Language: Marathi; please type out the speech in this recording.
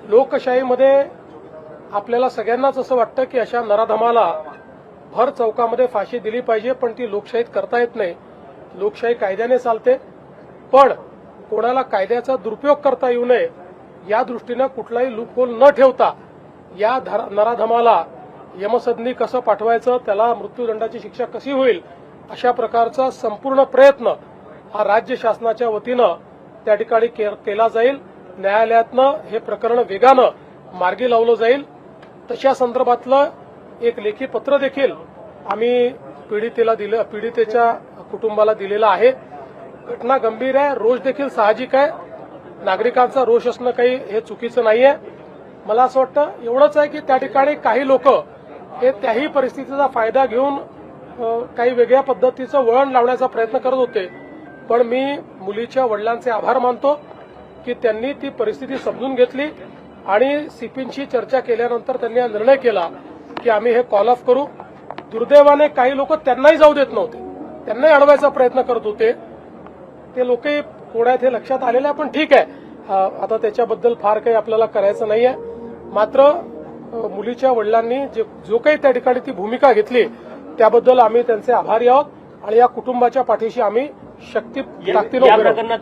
लोकशाहीमध्ये आपल्याला सगळ्यांनाच असं वाटतं की अशा नराधमाला भर चौकामध्ये फाशी दिली पाहिजे, पण ती लोकशाहीत करता येत नाही. लोकशाही कायद्याने चालते, पण कोणाला कायद्याचा दुरुपयोग करता येऊ नये या दृष्टीनं कुठलाही लूपहोल न ठेवता या नराधमाला यमसदनी कसं पाठवायचं, त्याला मृत्यूदंडाची शिक्षा कशी होईल, अशा प्रकारचा संपूर्ण प्रयत्न हा राज्य शासनाच्या वतीनं त्या ठिकाणी केला जाईल. न्यायालयातनं हे प्रकरण वेगानं मार्गी लावलं जाईल. तशा संदर्भातलं एक लेखी पत्र देखील आम्ही पीडितेच्या कुटुंबाला दिलेलं आहे. घटना गंभीर आहे, रोष देखील साहजिक आहे. नागरिकांचा रोष असणं काही हे चुकीचं नाहीये. मला असं वाटतं एवढंच आहे की त्या ठिकाणी काही लोक हे त्याही परिस्थितीचा फायदा घेऊन काही वेगळ्या पद्धतीचं वळण लावण्याचा प्रयत्न करत होते. पण मी मुलीच्या वडिलांचे आभार मानतो की त्यांनी ती परिस्थिती समजून घेतली आणि सीपींशी चर्चा केल्यानंतर त्यांनी हा निर्णय केला की आम्ही हे कॉल ऑफ करू. दुर्दैवाने काही लोक त्यांनाही जाऊ देत नव्हते, त्यांनाही अडवायचा प्रयत्न करत होते. ते लोकही कोण आहेत हे लक्षात आलेलं आहे, पण ठीक आहे, आता त्याच्याबद्दल फार काही आपल्याला करायचं नाहीये. मात्र मुलीच्या वडिलांनी जो काही त्या ठिकाणी ती भूमिका घेतली त्याबद्दल आम्ही त्यांचे आभारी आहोत आणि या कुटुंबाच्या पाठीशी आम्ही शक्ती ताकदीनं उभे राहू.